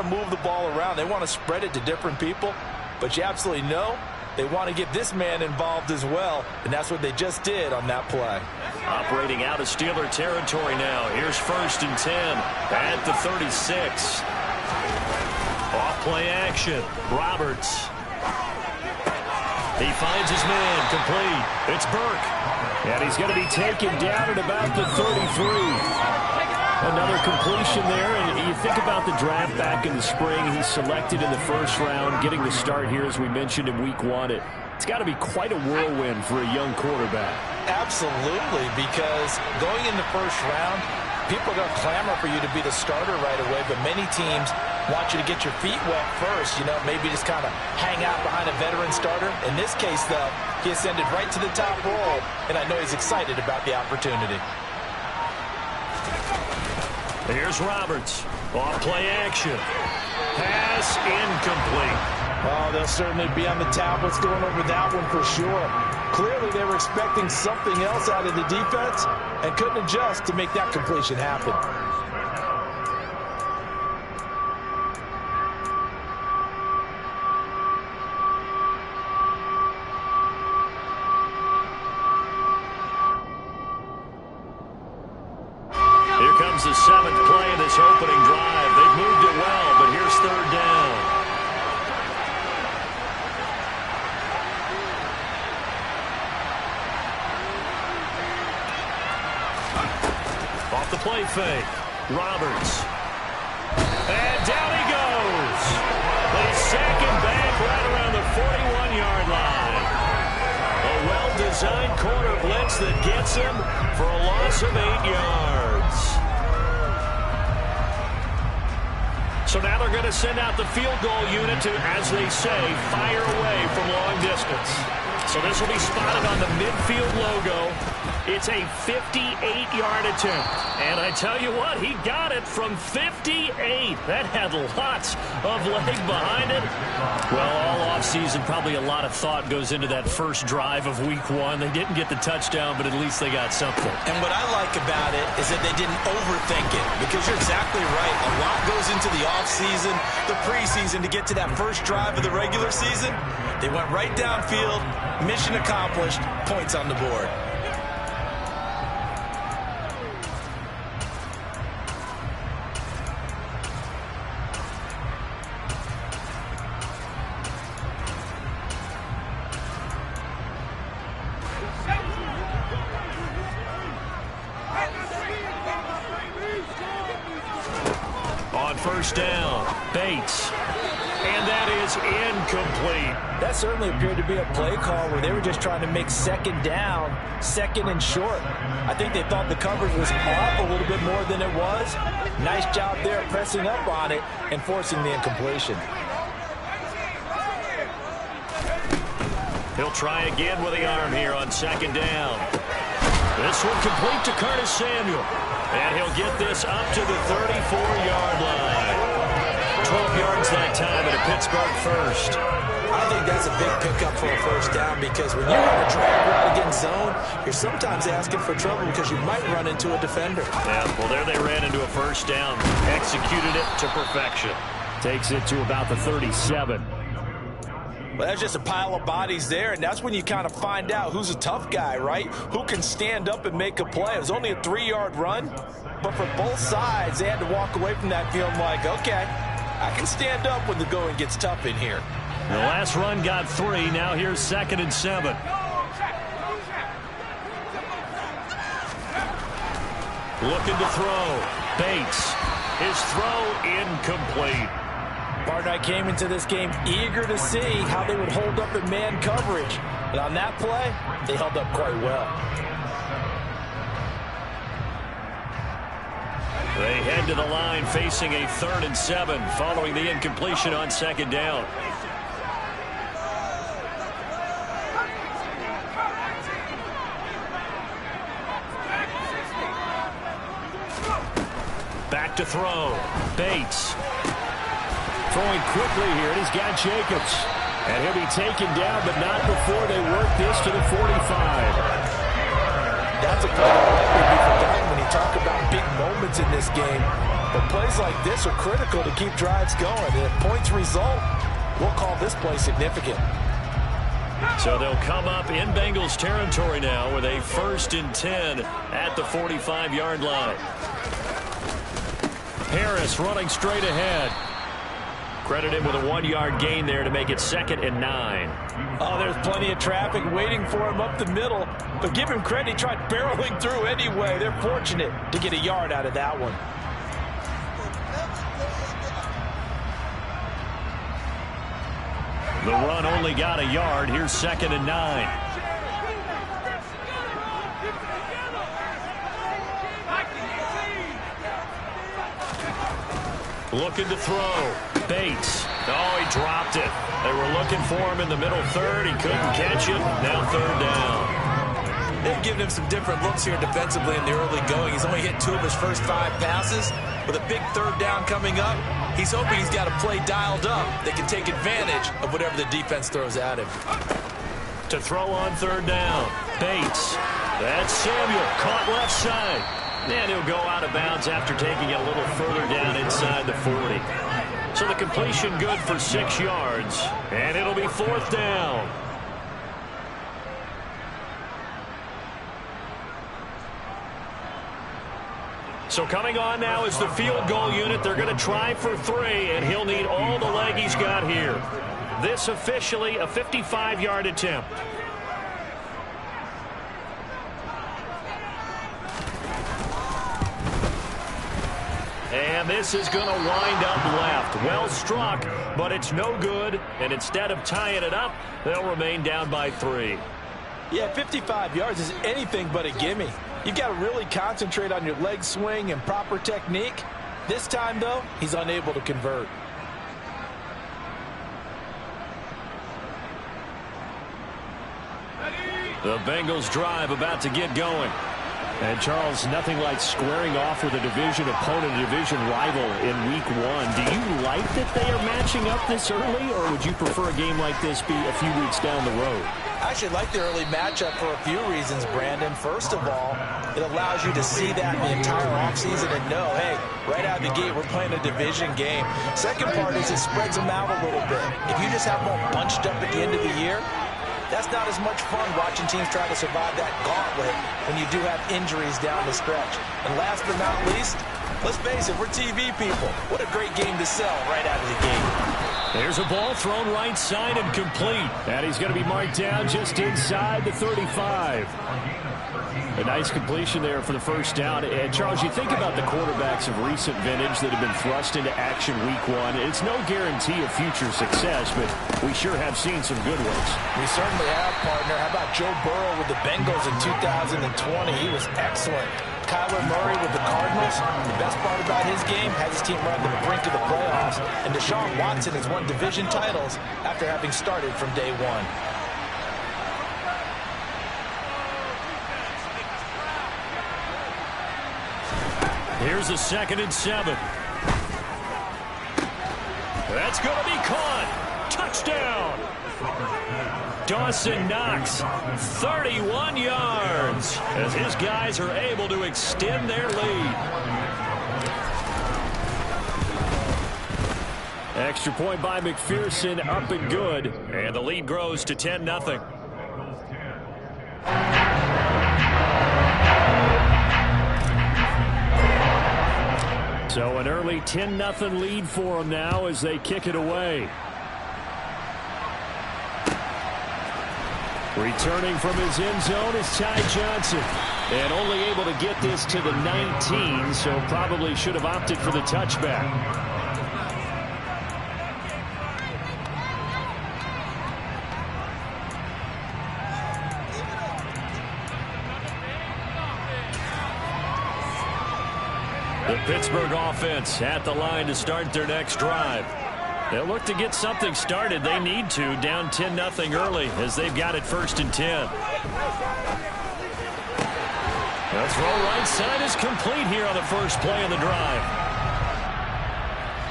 to move the ball around. They want to spread it to different people. But you absolutely know they want to get this man involved as well, and that's what they just did on that play. Operating out of Steeler territory now. Here's 1st and 10 at the 36. Off-play action. Roberts. He finds his man complete. It's Burke. And he's going to be taken down at about the 33. Another completion there, and you think about the draft back in the spring. He's selected in the 1st round, getting the start here, as we mentioned, in week 1. It's got to be quite a whirlwind for a young quarterback. Absolutely, because going in the 1st round, people are going to clamor for you to be the starter right away, but many teams want you to get your feet wet first, maybe just kind of hang out behind a veteran starter. In this case, though, he ascended right to the top role, and I know he's excited about the opportunity. Here's Roberts. Off-play action. Pass incomplete. Oh, they'll certainly be on the tablets going over that one for sure. Clearly, they were expecting something else out of the defense and couldn't adjust to make that completion happen. The 7th play of this opening drive. They've moved it well, but here's 3rd down. Off the play fake. Roberts. And down he goes. They sack him back right around the 41-yard line. A well-designed corner blitz that gets him for a loss of 8 yards. So now they're going to send out the field goal unit to, as they say, fire away from long distance. So this will be spotted on the midfield logo. It's a 58-yard attempt. And I tell you what, he got it from 58. That had lots of leg behind it. Well, all offseason, probably a lot of thought goes into that first drive of week 1. They didn't get the touchdown, but at least they got something. And what I like about it is that they didn't overthink it, because you're exactly right. A lot goes into the offseason, the preseason to get to that first drive of the regular season. They went right downfield, mission accomplished, points on the board. First down, Bates. And that is incomplete. That certainly appeared to be a play call where they were just trying to make 2nd down, 2nd and short. I think they thought the coverage was off a little bit more than it was. Nice job there pressing up on it and forcing the incompletion. He'll try again with the arm here on 2nd down. This one complete to Curtis Samuel. And he'll get this up to the 34-yard line. 12 yards that time at a Pittsburgh first. I think that's a big pickup for a first down, because when you run a drag route against zone, you're sometimes asking for trouble because you might run into a defender. Yeah, well, there they ran into a first down. Executed it to perfection. Takes it to about the 37. Well, that's just a pile of bodies there, and that's when you kind of find out who's a tough guy, right? Who can stand up and make a play. It was only a 3-yard run, but for both sides, they had to walk away from that feeling like, okay, I can stand up when the going gets tough in here. The last run got 3. Now here's 2nd and 7. Looking to throw. Bates. His throw incomplete. Partner came into this game eager to see how they would hold up in man coverage. But on that play, they held up quite well. They head to the line facing a 3rd and 7 following the incompletion on 2nd down. Back to throw. Bates. Throwing quickly here, and he's got Jacobs. And he'll be taken down, but not before they work this to the 45. That's a play that will be forgotten when you talk about big moments in this game. But plays like this are critical to keep drives going. And if points result, we'll call this play significant. So they'll come up in Bengals territory now with a 1st and 10 at the 45-yard line. Harris running straight ahead. Credit him with a 1-yard gain there to make it 2nd and 9. Oh, there's plenty of traffic waiting for him up the middle. But give him credit, he tried barreling through anyway. They're fortunate to get a yard out of that one. The run only got a yard. Here's 2nd and 9. Looking to throw. Bates. Oh, he dropped it. They were looking for him in the middle third. He couldn't catch it. Now 3rd down. They've given him some different looks here defensively in the early going. He's only hit 2 of his first 5 passes. With a big 3rd down coming up, he's hoping he's got a play dialed up that can take advantage of whatever the defense throws at him. To throw on 3rd down. Bates. That's Samuel. Caught left side. And he'll go out of bounds after taking it a little further down inside the 40. So the completion good for 6 yards. And it'll be 4th down. So coming on now is the field goal unit. They're going to try for 3, and he'll need all the leg he's got here. This officially a 55-yard attempt. And this is going to wind up left. Well struck, but it's no good. And instead of tying it up, they'll remain down by 3. Yeah, 55 yards is anything but a gimme. You've got to really concentrate on your leg swing and proper technique. This time, though, he's unable to convert. The Bengals drive about to get going. And, Charles, nothing like squaring off with a division opponent, a division rival in Week 1. Do you like that they are matching up this early, or would you prefer a game like this be a few weeks down the road? I actually like the early matchup for a few reasons, Brandon. First of all, it allows you to see that in the entire offseason and know, hey, right out of the gate, we're playing a division game. Second part is it spreads them out a little bit. If you just have them all bunched up at the end of the year, that's not as much fun watching teams try to survive that gauntlet when you do have injuries down the stretch. And last but not least, let's face it, we're TV people. What a great game to sell right out of the gate. There's a ball thrown right side and complete. And he's going to be marked down just inside the 35. A nice completion there for the 1st down. And, Charles, you think about the quarterbacks of recent vintage that have been thrust into action Week 1. It's no guarantee of future success, but we sure have seen some good ones. We certainly have, partner. How about Joe Burrow with the Bengals in 2020? He was excellent. Kyler Murray with the Cardinals. The best part about his game, has his team run to the brink of the playoffs. And Deshaun Watson has won division titles after having started from day 1. Here's a 2nd and 7. That's going to be caught. Touchdown. Dawson Knox, 31 yards, as his guys are able to extend their lead. Extra point by McPherson, up and good. And the lead grows to 10-0. So an early 10-0 lead for them now as they kick it away. Returning from his end zone is Ty Johnson. And only able to get this to the 19, so probably should have opted for the touchback. The Pittsburgh offense at the line to start their next drive. They'll look to get something started. They need to, down 10-0 early as they've got it 1st and 10. The throw right side is complete here on the first play of the drive.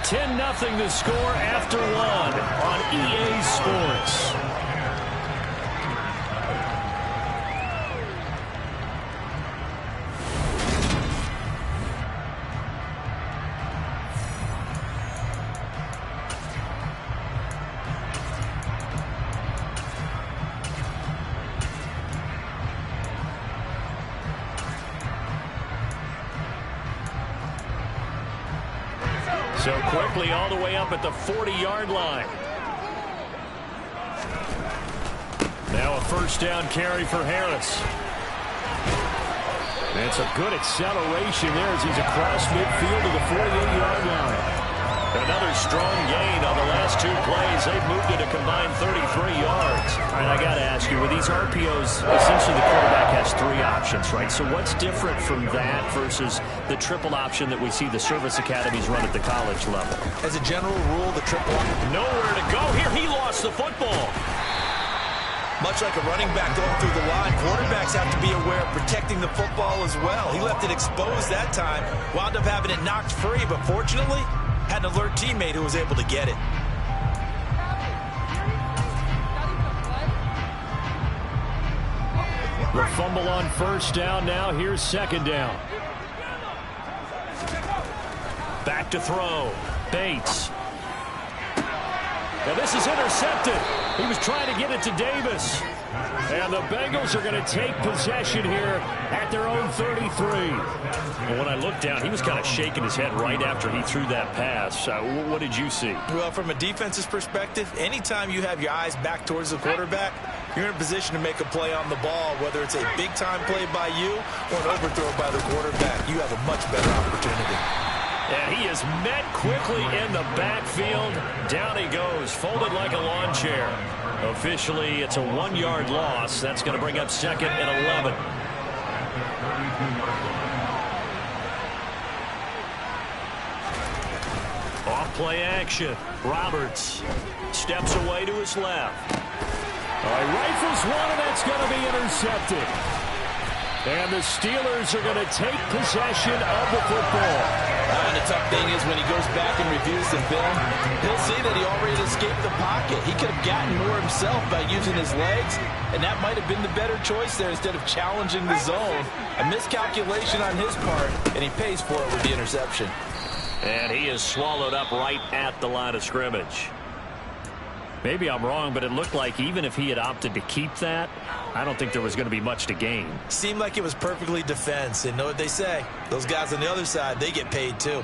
10-0 the score after 1 on EA Sports. So quickly all the way up at the 40-yard line. Now a first down carry for Harris. It's a good acceleration there as he's across midfield to the 48-yard line. Another strong gain on the last two plays. They've moved it a combined 33 yards. All right, I got to ask you, with these RPOs, essentially the quarterback has three options, right? So what's different from that versus the triple option that we see the service academies run at the college level? As a general rule, the triple option. Nowhere to go here. He lost the football. Much like a running back going through the line, quarterbacks have to be aware of protecting the football as well. He left it exposed that time, wound up having it knocked free, but fortunately, had an alert teammate who was able to get it. The fumble on first down now. Here's second down. Back to throw. Bates. Now this is intercepted. He was trying to get it to Davis. And the Bengals are going to take possession here at their own 33. Well, when I looked down, he was kind of shaking his head right after he threw that pass. What did you see? Well, from a defense's perspective, anytime you have your eyes back towards the quarterback, you're in a position to make a play on the ball, whether it's a big-time play by you or an overthrow by the quarterback. You have a much better opportunity. And he is met quickly in the backfield. Down he goes, folded like a lawn chair. Officially, it's a 1-yard loss. That's going to bring up second and 11. Off play action. Roberts steps away to his left. All right, rifles one, and that's going to be intercepted. And the Steelers are going to take possession of the football. And the tough thing is when he goes back and reviews the film, he'll see that he already escaped the pocket. He could have gotten more himself by using his legs, and that might have been the better choice there instead of challenging the zone. A miscalculation on his part, and he pays for it with the interception. And he is swallowed up right at the line of scrimmage. Maybe I'm wrong, but it looked like even if he had opted to keep that, I don't think there was going to be much to gain. Seemed like it was perfectly defense. And know what they say? Those guys on the other side, they get paid too.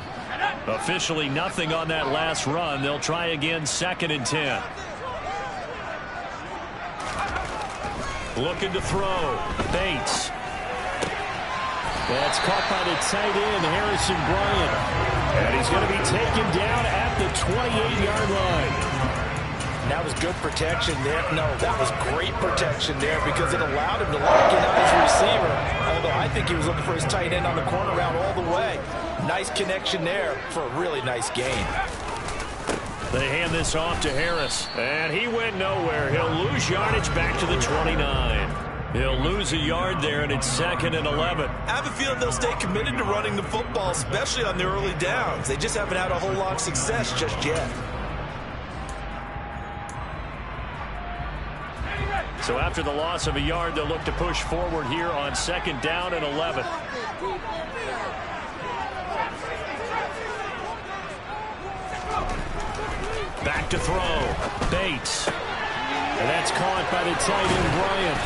Officially nothing on that last run. They'll try again, second and 10. Looking to throw. Bates. That's caught by the tight end, Harrison Bryant. And he's going to be taken down at the 28-yard line. That was good protection there. No, that was great protection there because it allowed him to lock in on his receiver. Although I think he was looking for his tight end on the corner route all the way. Nice connection there for a really nice gain. They hand this off to Harris, and he went nowhere. He'll lose yardage back to the 29. He'll lose a yard there, and it's second and 11. I have a feeling they'll stay committed to running the football, especially on the early downs. They just haven't had a whole lot of success just yet. So after the loss of a yard, they'll look to push forward here on second down and 11. Back to throw. Bates. And that's caught by the tight end, Bryant.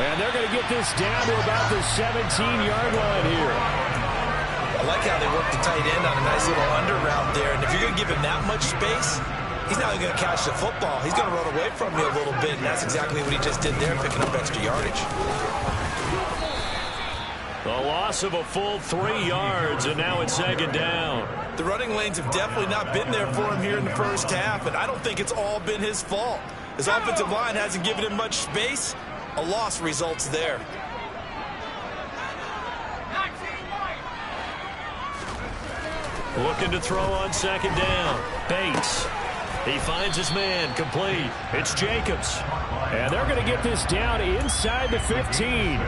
And they're going to get this down to about the 17-yard line here. I like how they work the tight end on a nice little under route there. And if you're going to give him that much space, he's not even going to catch the football. He's going to run away from you a little bit, and that's exactly what he just did there, picking up extra yardage. The loss of a full 3 yards, and now it's second down. The running lanes have definitely not been there for him here in the first half, and I don't think it's all been his fault. His offensive line hasn't given him much space. A loss results there. Looking to throw on second down. Bates. He finds his man, complete. It's Jacobs. And they're going to get this down inside the 15.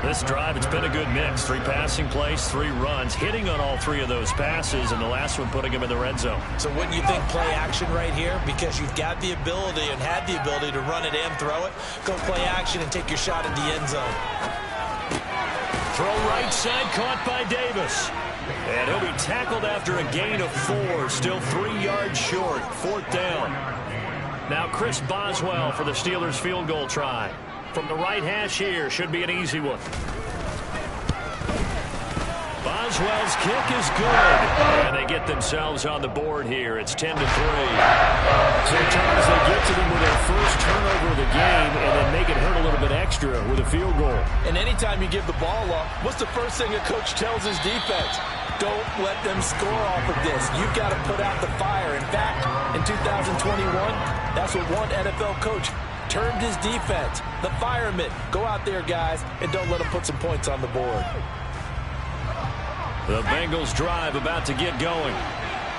This drive, it's been a good mix. 3 passing plays, 3 runs, hitting on all 3 of those passes, and the last one putting him in the red zone. So wouldn't you think play action right here? Because you've got the ability and had the ability to run it and throw it. Go play action and take your shot at the end zone. Throw right side, caught by Davis. And he'll be tackled after a gain of 4, still 3 yards short, 4th down. Now Chris Boswell for the Steelers field goal try. From the right hash here, should be an easy one. Boswell's kick is good. And they get themselves on the board here. It's 10-3. So, Charles, they get to them with their first turnover of the game and then make it hurt a little bit extra with a field goal. And anytime you give the ball up, what's the first thing a coach tells his defense? Don't let them score off of this. You've got to put out the fire. In fact, in 2021, that's what one NFL coach termed his defense. The firemen. Go out there, guys, and don't let them put some points on the board. The Bengals drive about to get going.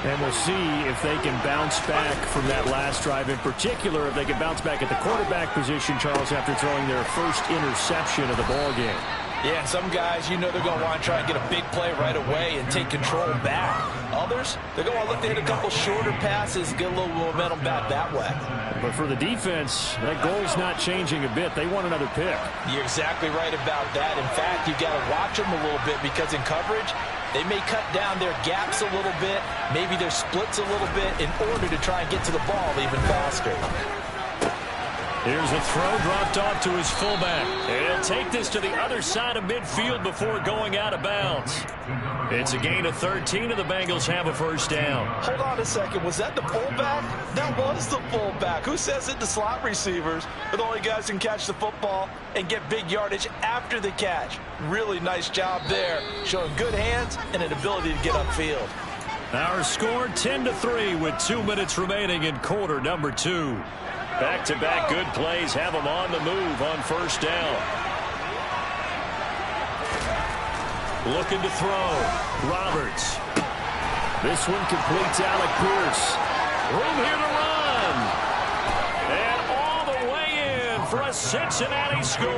And we'll see if they can bounce back from that last drive. In particular, if they can bounce back at the quarterback position, Charles, after throwing their first interception of the ball game. Yeah, and some guys, you know they're going to want to try and get a big play right away and take control back. Others, they're going to want to look to hit a couple shorter passes, get a little momentum back that way. But for the defense, that goal's not changing a bit. They want another pick. You're exactly right about that. In fact, you've got to watch them a little bit because in coverage, they may cut down their gaps a little bit, maybe their splits a little bit in order to try and get to the ball even faster. Here's a throw dropped off to his fullback. He'll take this to the other side of midfield before going out of bounds. It's a gain of 13, and the Bengals have a first down. Hold on a second. Was that the fullback? That was the fullback. Who says it? The slot receivers are the only guys who can catch the football and get big yardage after the catch. Really nice job there, showing good hands and an ability to get upfield. Our score 10-3 with 2 minutes remaining in quarter number 2. Back-to-back good plays have them on the move on first down. Looking to throw. Roberts. This one completes Alec Pierce. Room here to run. And all the way in for a Cincinnati score.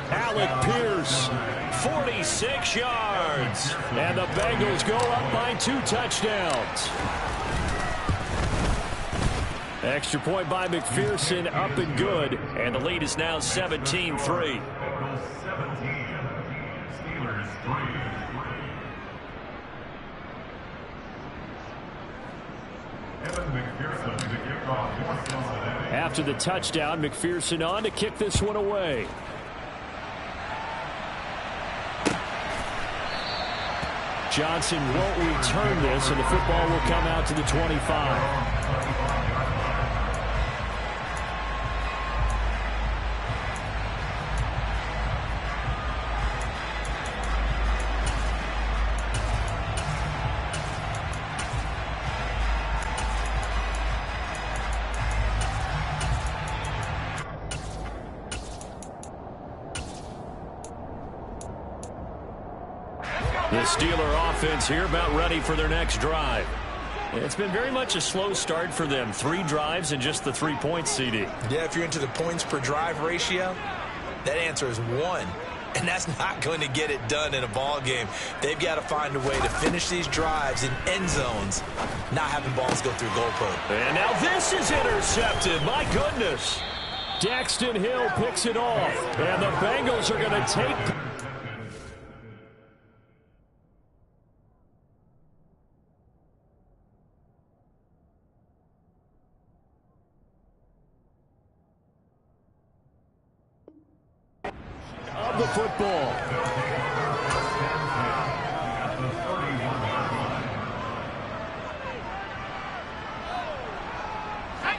Alec Pierce, 46 yards. And the Bengals go up by 2 touchdowns. Extra point by McPherson, up and good. And the lead is now 17-3. After the touchdown, McPherson on to kick this one away. Johnson won't return this, and the football will come out to the 25. The Steeler offense here about ready for their next drive. It's been very much a slow start for them. 3 drives and just the 3 points, CD. Yeah, if you're into the points per drive ratio, that answer is 1. And that's not going to get it done in a ball game. They've got to find a way to finish these drives in end zones, not having balls go through goalposts. And now this is intercepted. My goodness. Daxton Hill picks it off. And the Bengals are going to take... of the football.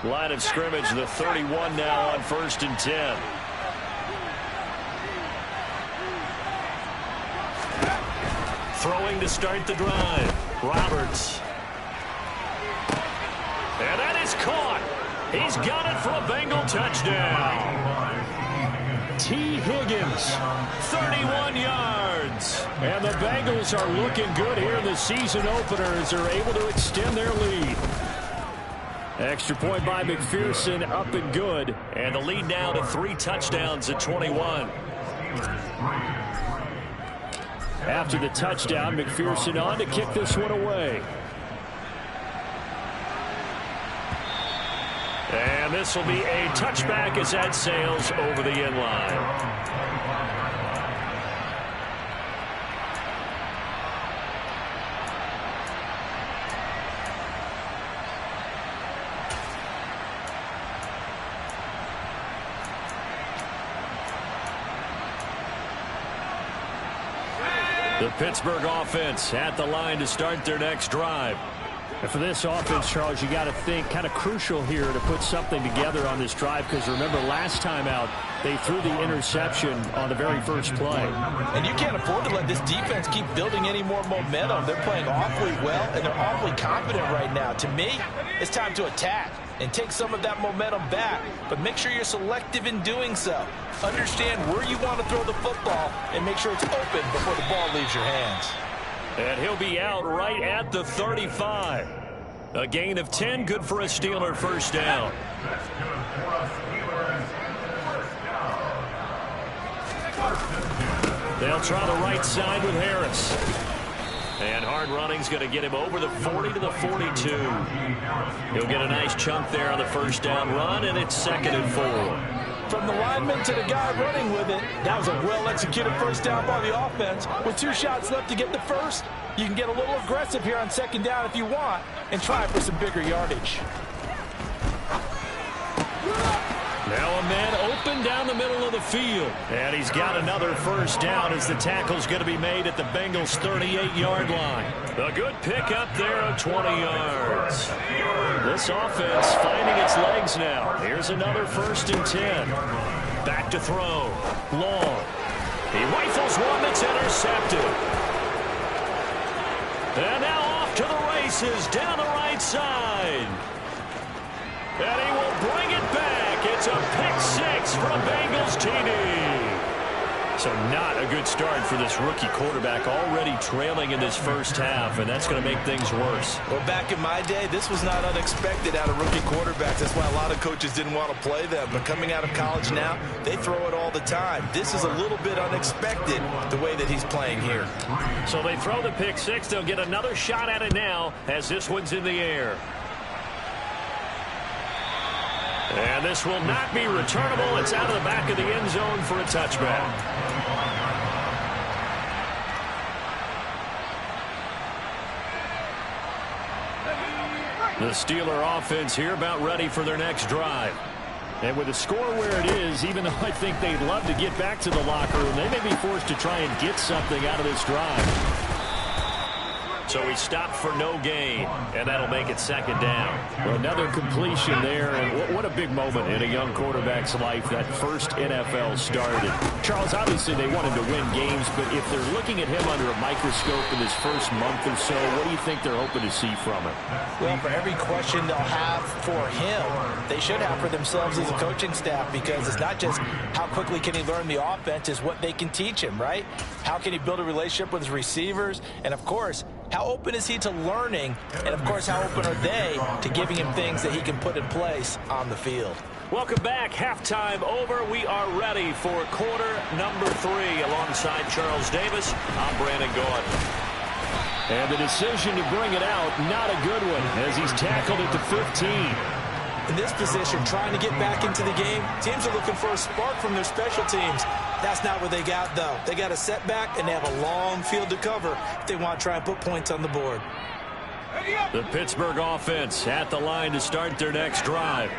Line of scrimmage, the 31 now on 1st and 10. Throwing to start the drive. Roberts. And that is caught. He's got it for a Bengal touchdown. T. Higgins, 31 yards. And the Bengals are looking good here in the season opener as they're able to extend their lead. Extra point by McPherson, up and good. And the lead now to 3 touchdowns at 21. After the touchdown, McPherson on to kick this one away. And this will be a touchback as that sails over the end line. The Pittsburgh offense at the line to start their next drive. And for this offense, Charles, you got to think kind of crucial here to put something together on this drive, because remember last time out they threw the interception on the very first play. And you can't afford to let this defense keep building any more momentum. They're playing awfully well, and they're awfully confident right now. To me, it's time to attack and take some of that momentum back, but make sure you're selective in doing so. Understand where you want to throw the football and make sure it's open before the ball leaves your hands. And he'll be out right at the 35. A gain of 10, good for a Steeler first down. They'll try the right side with Harris. And hard running's going to get him over the 40 to the 42. He'll get a nice chunk there on the first down run, and it's 2nd and 4. From the lineman to the guy running with it, that was a well-executed first down by the offense. With 2 shots left to get the first, you can get a little aggressive here on 2nd down if you want and try for some bigger yardage. Now a man open down the middle of the field. And he's got another first down as the tackle's going to be made at the Bengals' 38-yard line. A good pickup there of 20 yards. This offense finding its legs now. Here's another 1st and 10. Back to throw. Long. He rifles one that's intercepted. And now off to the races down the right side. And he will bring it back. It's a pick-6 for a Bengals TD. So not a good start for this rookie quarterback, already trailing in this first half, and that's going to make things worse. Well, back in my day, this was not unexpected out of rookie quarterbacks. That's why a lot of coaches didn't want to play them. But coming out of college now, they throw it all the time. This is a little bit unexpected, the way that he's playing here. So they throw the pick-6. They'll get another shot at it now as this one's in the air. And this will not be returnable. It's out of the back of the end zone for a touchback. The Steeler offense here about ready for their next drive. And with the score where it is, even though I think they'd love to get back to the locker room, they may be forced to try and get something out of this drive. So he stopped for no gain, and that'll make it 2nd down. Well, another completion there, and what a big moment in a young quarterback's life, that first NFL started. Charles, obviously they wanted to win games, but if they're looking at him under a microscope in his first month or so, what do you think they're hoping to see from him? Well, for every question they'll have for him, they should have for themselves as a coaching staff, because it's not just how quickly can he learn the offense, it's what they can teach him, right? How can he build a relationship with his receivers? And, of course, how open is he to learning? And, of course, how open are they to giving him things that he can put in place on the field? Welcome back. Halftime over. We are ready for quarter number 3. Alongside Charles Davis, I'm Brandon Gaudin. And the decision to bring it out, not a good one, as he's tackled at the 15. In this position, trying to get back into the game, teams are looking for a spark from their special teams. That's not what they got, though. They got a setback, and they have a long field to cover if they want to try and put points on the board. The Pittsburgh offense at the line to start their next drive.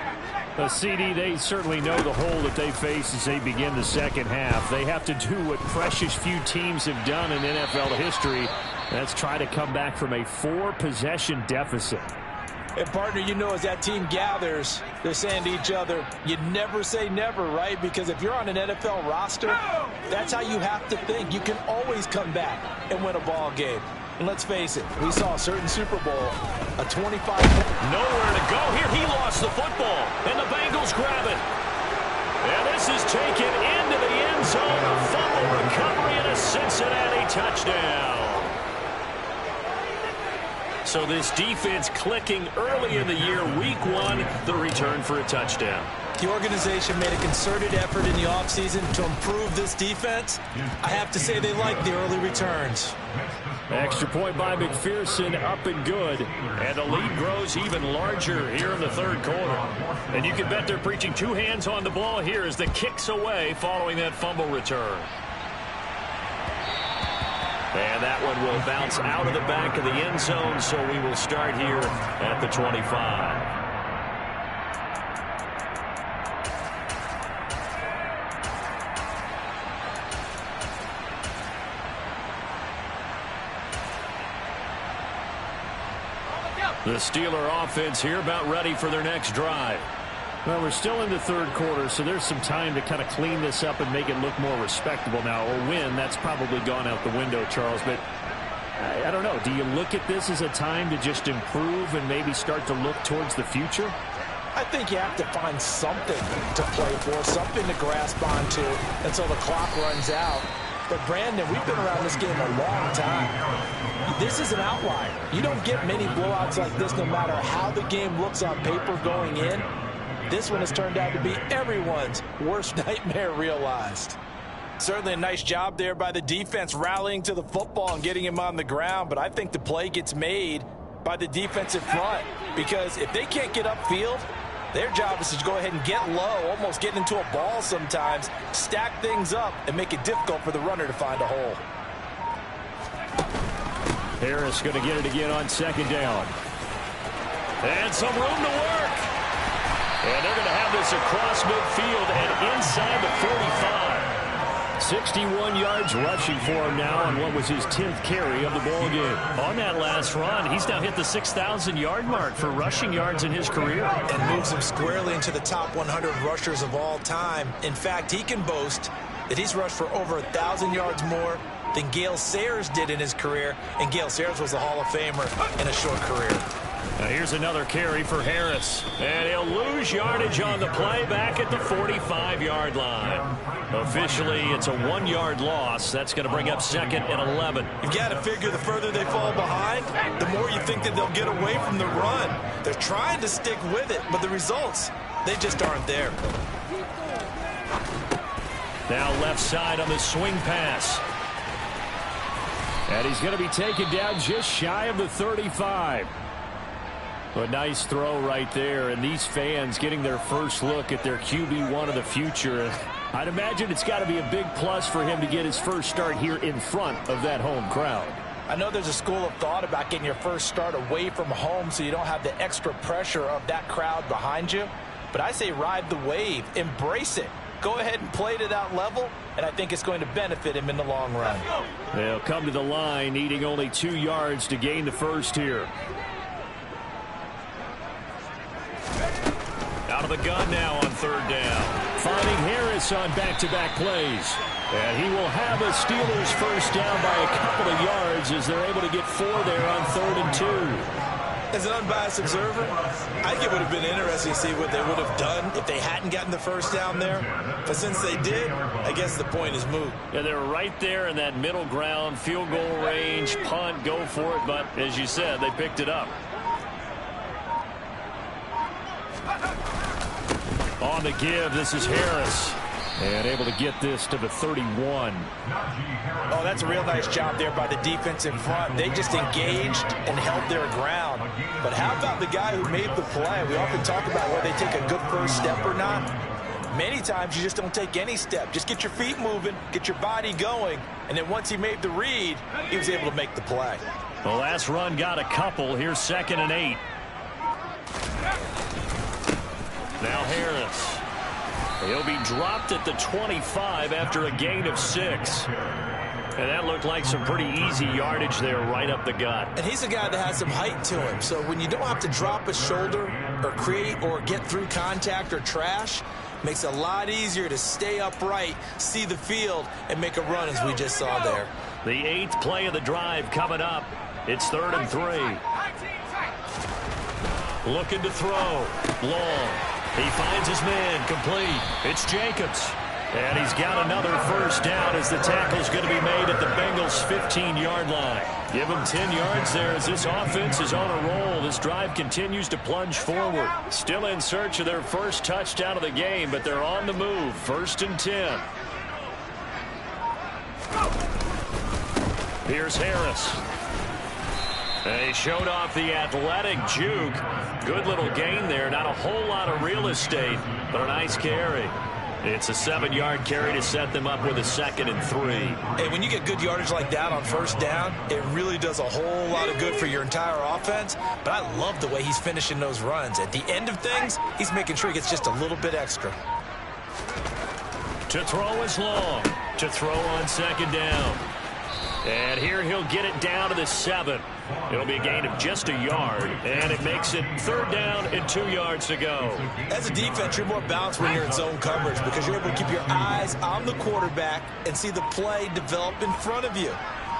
CD, they certainly know the hole that they face as they begin the second half. They have to do what precious few teams have done in NFL history. That's try to come back from a 4-possession deficit. And, partner, you know, as that team gathers, they're saying to each other, you never say never, right? Because if you're on an NFL roster, that's how you have to think. You can always come back and win a ball game. And let's face it, we saw a certain Super Bowl, a 25. Nowhere to go here. He lost the football, and the Bengals grab it. And this is taken into the end zone. A fumble recovery and a Cincinnati touchdown. So this defense clicking early in the year, week 1, the return for a touchdown. The organization made a concerted effort in the offseason to improve this defense. I have to say they like the early returns. Extra point by McPherson, up and good. And the lead grows even larger here in the third quarter. And you can bet they're preaching 2 hands on the ball here as the kick's away following that fumble return. And that one will bounce out of the back of the end zone, so we will start here at the 25. The Steeler offense here about ready for their next drive. Well, we're still in the third quarter, so there's some time to kind of clean this up and make it look more respectable now. A win, that's probably gone out the window, Charles. But I don't know. Do you look at this as a time to just improve and maybe start to look towards the future? I think you have to find something to play for, something to grasp onto until the clock runs out. But, Brandon, we've been around this game a long time. This is an outlier. You don't get many blowouts like this no matter how the game looks on paper going in. This one has turned out to be everyone's worst nightmare realized. Certainly a nice job there by the defense rallying to the football and getting him on the ground, but I think the play gets made by the defensive front because if they can't get upfield, their job is to go ahead and get low, almost get into a ball sometimes, stack things up, and make it difficult for the runner to find a hole. Harris going to get it again on second down. And some room to work. And they're going to have this across midfield and inside the 45. 61 yards rushing for him now on what was his 10th carry of the ball game. On that last run, he's now hit the 6,000-yard mark for rushing yards in his career. And moves him squarely into the top 100 rushers of all time. In fact, he can boast that he's rushed for over 1,000 yards more than Gale Sayers did in his career. And Gale Sayers was a Hall of Famer in a short career. Now here's another carry for Harris. And he'll lose yardage on the play back at the 45-yard line. Officially, it's a 1-yard loss. That's going to bring up second and 11. You've got to figure the further they fall behind, the more you think that they'll get away from the run. They're trying to stick with it, but the results, they just aren't there. Now left side on the swing pass. And he's going to be taken down just shy of the 35. A nice throw right there, and these fans getting their first look at their QB1 of the future. I'd imagine it's got to be a big plus for him to get his first start here in front of that home crowd. I know there's a school of thought about getting your first start away from home so you don't have the extra pressure of that crowd behind you. But I say ride the wave, embrace it. Go ahead and play to that level, and I think it's going to benefit him in the long run. They'll come to the line, needing only 2 yards to gain the first here. Out of the gun now on third down. Finding Harris on back-to-back plays. And he will have a Steelers first down by a couple of yards as they're able to get 4 there on 3rd and 2. As an unbiased observer, I think it would have been interesting to see what they would have done if they hadn't gotten the first down there. But since they did, I guess the point is moot. Yeah, they're right there in that middle ground, field goal range, punt, go for it. But as you said, they picked it up. On the give, this is Harris. And able to get this to the 31. Oh, that's a real nice job there by the defensive front. They just engaged and held their ground. But how about the guy who made the play? We often talk about whether they take a good first step or not. Many times you just don't take any step. Just get your feet moving, get your body going, and then once he made the read, he was able to make the play. The last run got a couple. Here's 2nd and 8. Now Harris. He'll be dropped at the 25 after a gain of 6. And that looked like some pretty easy yardage there right up the gut. And he's a guy that has some height to him. So when you don't have to drop a shoulder or create or get through contact or trash, makes it a lot easier to stay upright, see the field, and make a run as we just saw there. The 8th play of the drive coming up. It's 3rd and 3. Looking to throw. Long. He finds his man, complete. It's Jacobs. And he's got another first down as the tackle's going to be made at the Bengals' 15-yard line. Give him 10 yards there as this offense is on a roll. This drive continues to plunge forward. Still in search of their first touchdown of the game, but they're on the move. 1st and 10. Here's Harris. They showed off the athletic juke. Good little gain there. Not a whole lot of real estate, but a nice carry. It's a 7-yard carry to set them up with a 2nd and 3. Hey, when you get good yardage like that on first down, it really does a whole lot of good for your entire offense. But I love the way he's finishing those runs. At the end of things, he's making sure he gets just a little bit extra. To throw is Long. To throw on 2nd down. And here he'll get it down to the 7. It'll be a gain of just a yard, and it makes it 3rd down and 2 yards to go. As a defense, you're more balanced when you're in zone coverage because you're able to keep your eyes on the quarterback and see the play develop in front of you.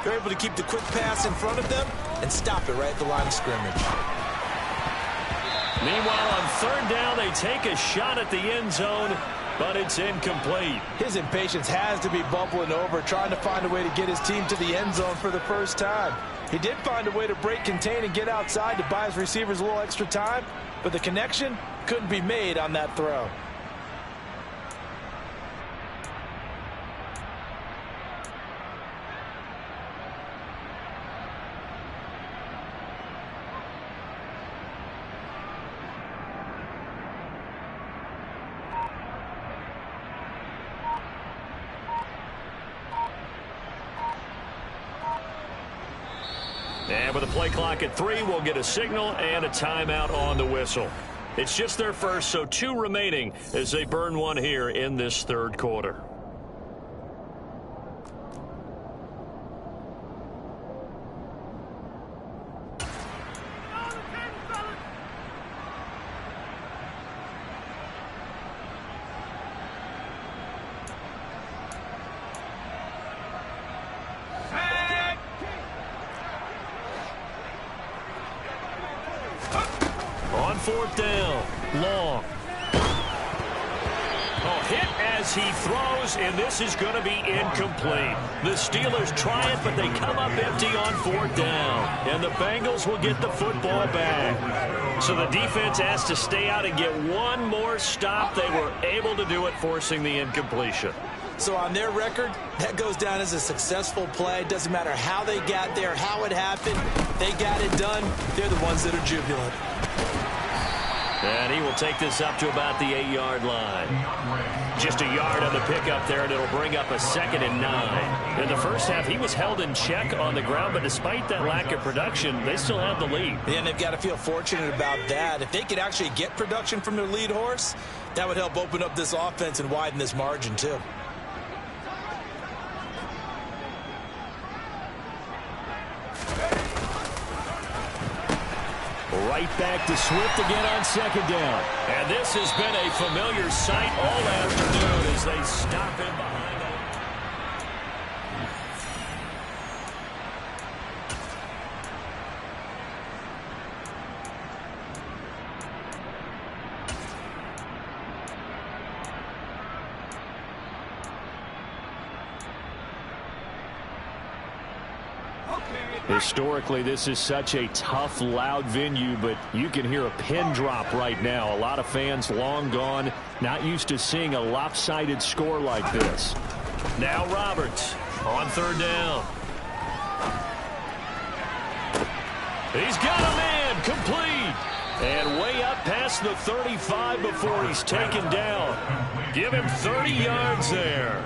You're able to keep the quick pass in front of them and stop it right at the line of scrimmage. Meanwhile, on 3rd down, they take a shot at the end zone, but it's incomplete. His impatience has to be bubbling over, trying to find a way to get his team to the end zone for the first time. He did find a way to break contain and get outside to buy his receivers a little extra time, but the connection couldn't be made on that throw. And with the play clock at 3, we'll get a signal and a timeout on the whistle. It's just their first, so 2 remaining as they burn one here in this 3rd quarter. On 4th down, Long. Oh, hit as he throws, and this is going to be incomplete. The Steelers try it, but they come up empty on 4th down, and the Bengals will get the football back. So the defense has to stay out and get one more stop. They were able to do it, forcing the incompletion. So on their record, that goes down as a successful play. Doesn't matter how they got there, how it happened. They got it done. They're the ones that are jubilant. And he will take this up to about the 8-yard line. Just a yard on the pickup there, and it'll bring up a 2nd and 9. In the first half, he was held in check on the ground, but despite that lack of production, they still have the lead. And they've got to feel fortunate about that. If they could actually get production from their lead horse, that would help open up this offense and widen this margin, too. Right back to Swift again on 2nd down. And this has been a familiar sight all afternoon as they stop him behind the Historically, this is such a tough, loud venue, but you can hear a pin drop right now. A lot of fans long gone, not used to seeing a lopsided score like this. Now Roberts on 3rd down. He's got a man, complete. And way up past the 35 before he's taken down. Give him 30 yards there.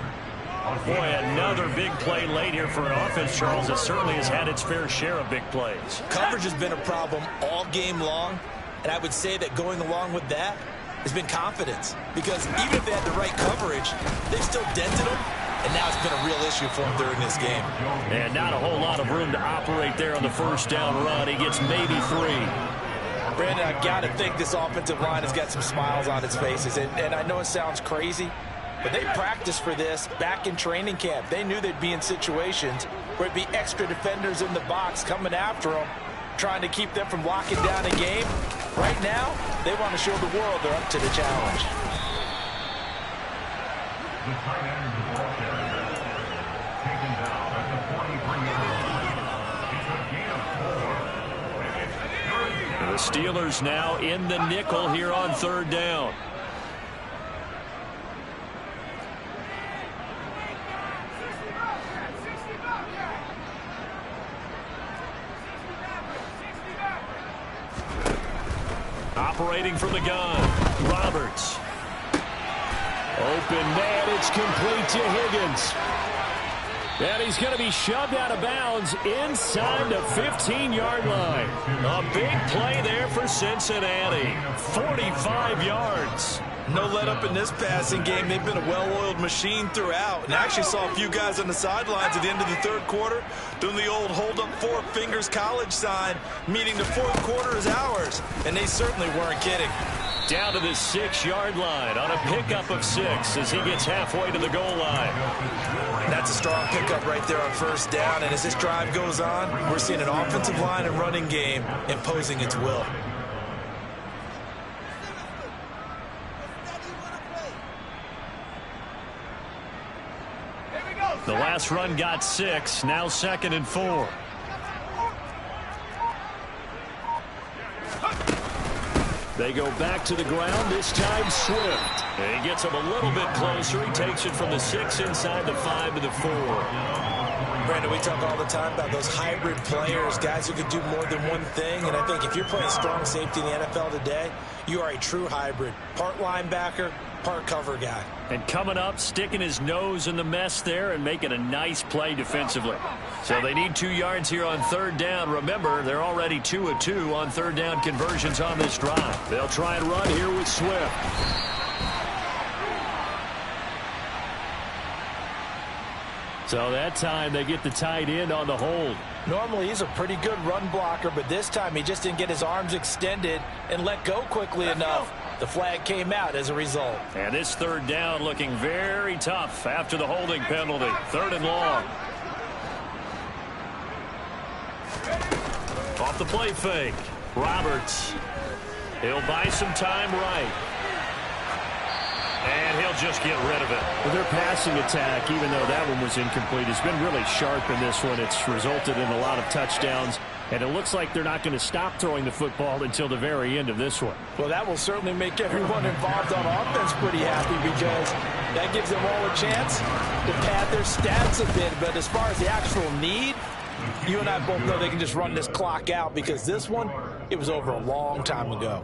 Boy, another big play late here for an offense, Charles, that certainly has had its fair share of big plays. Coverage has been a problem all game long, and I would say that going along with that has been confidence. Because even if they had the right coverage, they've still dented them, and now it's been a real issue for them during this game. And not a whole lot of room to operate there on the 1st down run. He gets maybe 3. Brandon, I've got to think this offensive line has got some smiles on its faces. And I know it sounds crazy, but they practiced for this back in training camp. They knew they'd be in situations where it'd be extra defenders in the box coming after them, trying to keep them from locking down a game. Right now, they want to show the world they're up to the challenge. The tight end of the ball carrier, taken down at the 43-yard line. It's a gain of 4. The Steelers now in the nickel here on 3rd down. Operating from the gun, Roberts. Open man, it's complete to Higgins. And he's going to be shoved out of bounds inside the 15-yard line. A big play there for Cincinnati. 45 yards. No let up in this passing game. They've been a well-oiled machine throughout. And I actually saw a few guys on the sidelines at the end of the third quarter doing the old hold up 4 fingers college sign, meaning the fourth quarter is ours. And they certainly weren't kidding. Down to the 6-yard line on a pickup of 6 as he gets halfway to the goal line. That's a strong pickup right there on first down. And as this drive goes on, we're seeing an offensive line and running game imposing its will. The last run got 6, now 2nd and 4. They go back to the ground, this time Swift. And he gets him a little bit closer. He takes it from the 6 inside the 5 to the 4. Brandon, we talk all the time about those hybrid players, guys who can do more than one thing. And I think if you're playing strong safety in the NFL today, you are a true hybrid. Part linebacker, part cover guy. And coming up, sticking his nose in the mess there and making a nice play defensively. So they need 2 yards here on third down. Remember, they're already 2 of 2 on third down conversions on this drive. They'll try and run here with Swift. So that time they get the tight end on the hold. Normally he's a pretty good run blocker, but this time he just didn't get his arms extended and let go quickly enough. The flag came out as a result. And this third down looking very tough after the holding penalty. 3rd and long. Off the play fake. Roberts. He'll buy some time right. And he'll just get rid of it. Well, their passing attack, even though that one was incomplete, has been really sharp in this one. It's resulted in a lot of touchdowns. And it looks like they're not going to stop throwing the football until the very end of this one. Well, that will certainly make everyone involved on offense pretty happy because that gives them all a chance to pad their stats a bit. But as far as the actual need, you and I both know they can just run this clock out because this one, it was over a long time ago.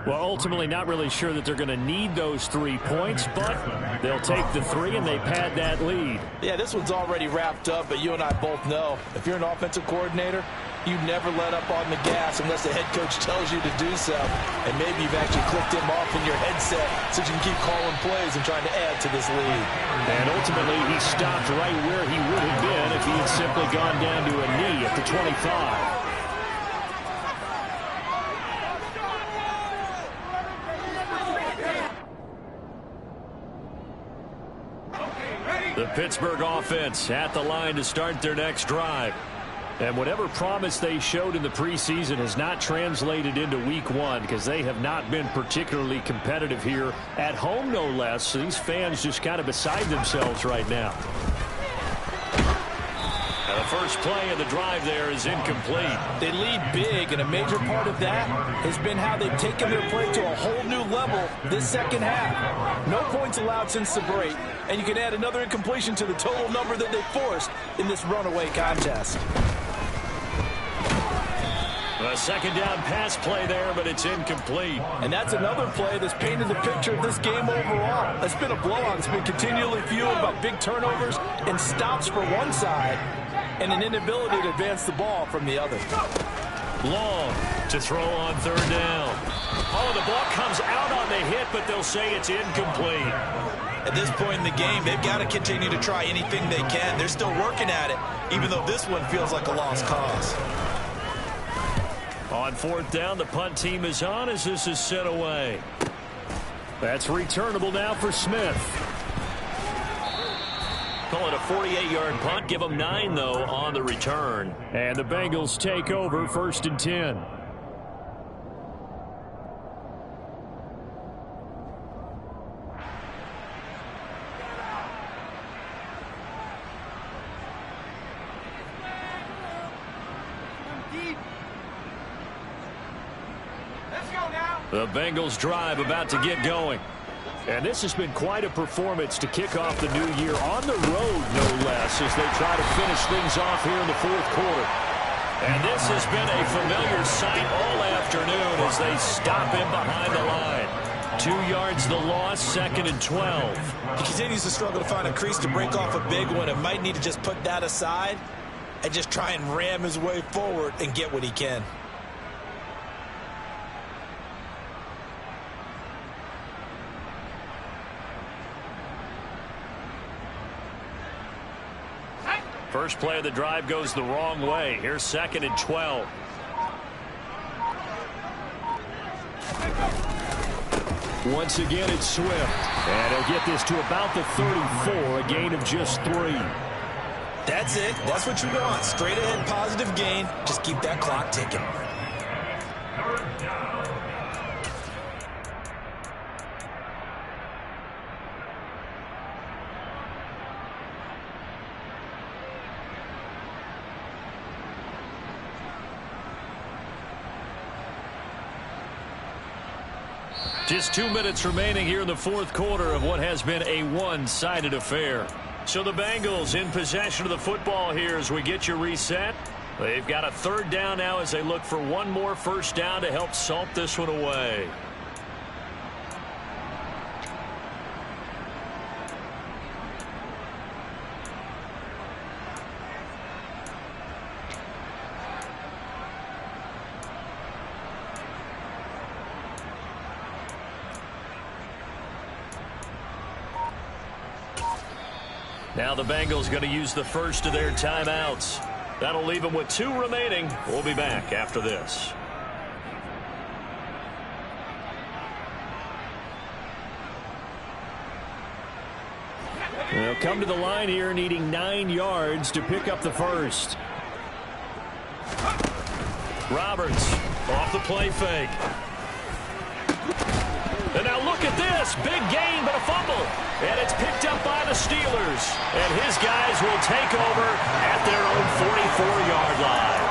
Well, ultimately not really sure that they're going to need those 3 points, but they'll take the 3 and they pad that lead. Yeah, this one's already wrapped up, but you and I both know if you're an offensive coordinator, you never let up on the gas unless the head coach tells you to do so. And maybe you've actually clicked him off in your headset so you can keep calling plays and trying to add to this lead. And ultimately, he stopped right where he would have been if he had simply gone down to a knee at the 25. The Pittsburgh offense at the line to start their next drive. And whatever promise they showed in the preseason has not translated into week 1 because they have not been particularly competitive here at home, no less. So these fans just kind of beside themselves right now. And the first play of the drive there is incomplete. They lead big, and a major part of that has been how they've taken their play to a whole new level this second half. No points allowed since the break, and you can add another incompletion to the total number that they forced in this runaway contest. A second down pass play there, but it's incomplete. And that's another play that's painted the picture of this game overall. It's been a blowout. It's been continually fueled by big turnovers and stops for one side and an inability to advance the ball from the other. Long to throw on third down. Oh, the ball comes out on the hit, but they'll say it's incomplete. At this point in the game, they've got to continue to try anything they can. They're still working at it, even though this one feels like a lost cause. On fourth down, the punt team is on as this is sent away. That's returnable now for Smith. Call it a 48-yard punt. Give them 9, though, on the return. And the Bengals take over 1st and 10. The Bengals drive about to get going. And this has been quite a performance to kick off the new year on the road, no less, as they try to finish things off here in the fourth quarter. And this has been a familiar sight all afternoon as they stop him behind the line. 2 yards the loss, 2nd and 12. He continues to struggle to find a crease to break off a big one. It might need to just put that aside and just try and ram his way forward and get what he can. First play of the drive goes the wrong way. Here's 2nd and 12. Once again, it's Swift. And he'll get this to about the 34, a gain of just 3. That's it. That's what you want. Straight ahead positive gain. Just keep that clock ticking. Just 2 minutes remaining here in the 4th quarter of what has been a one-sided affair. So the Bengals in possession of the football here as we get you reset. They've got a 3rd down now as they look for one more first down to help salt this one away. Now the Bengals going to use the first of their timeouts. That'll leave them with 2 remaining. We'll be back after this. They'll come to the line here needing 9 yards to pick up the first. Roberts off the play fake. And now look at this. Big gain, but a fumble. And it's picked up by the Steelers. And his guys will take over at their own 44-yard line.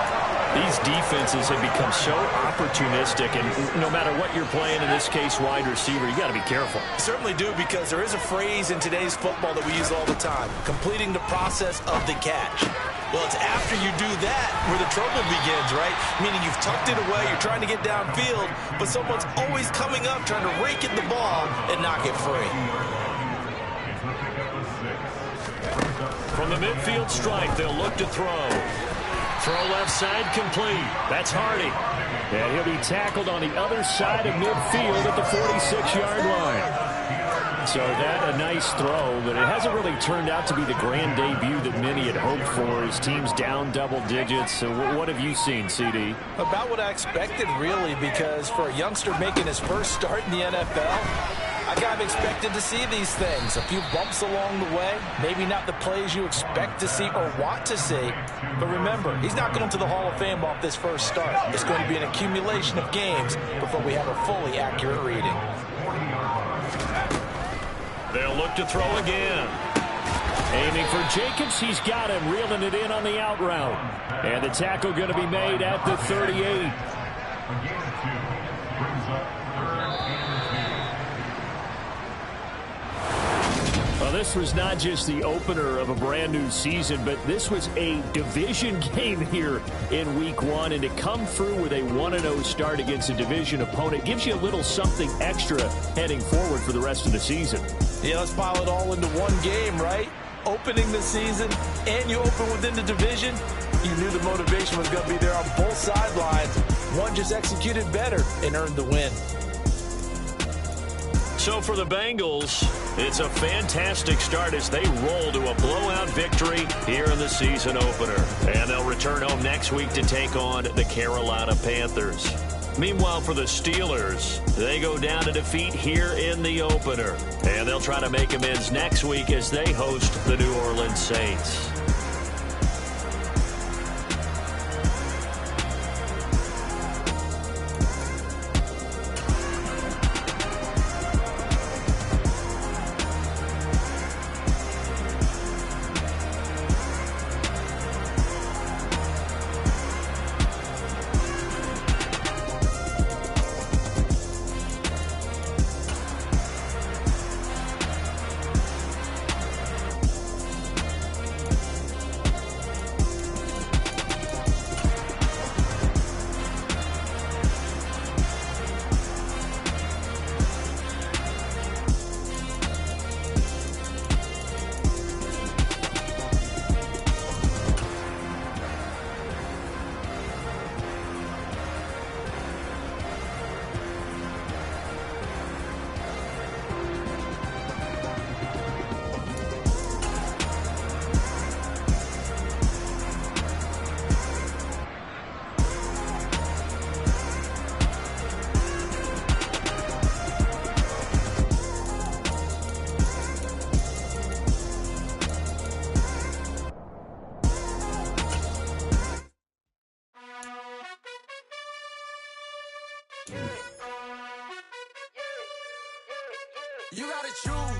These defenses have become so opportunistic, and no matter what you're playing, in this case, wide receiver, you got to be careful. Certainly do, because there is a phrase in today's football that we use all the time, completing the process of the catch. Well, it's after you do that where the trouble begins, right? Meaning you've tucked it away, you're trying to get downfield, but someone's always coming up trying to rake in the ball and knock it free. From the midfield stripe, they'll look to throw. Throw left side complete. That's Hardy. And he'll be tackled on the other side of midfield at the 46-yard line. So that a nice throw, but it hasn't really turned out to be the grand debut that many had hoped for. His team's down double digits. So what have you seen, CD? About what I expected, really, because for a youngster making his first start in the NFL, I kind of expected to see these things. A few bumps along the way, maybe not the plays you expect to see or want to see. But remember, he's not going to the Hall of Fame off this first start. It's going to be an accumulation of games before we have a fully accurate reading. They'll look to throw again. Aiming for Jacobs. He's got him, reeling it in on the out route. And the tackle going to be made at the 38. Well, this was not just the opener of a brand new season, but this was a division game here in week 1. And to come through with a 1-0 start against a division opponent gives you a little something extra heading forward for the rest of the season. Yeah, let's pile it all into one game, right? Opening the season, and you open within the division. You knew the motivation was going to be there on both sidelines. One just executed better and earned the win. So for the Bengals, it's a fantastic start as they roll to a blowout victory here in the season opener. And they'll return home next week to take on the Carolina Panthers. Meanwhile, for the Steelers, they go down to defeat here in the opener. And they'll try to make amends next week as they host the New Orleans Saints. gotta choose.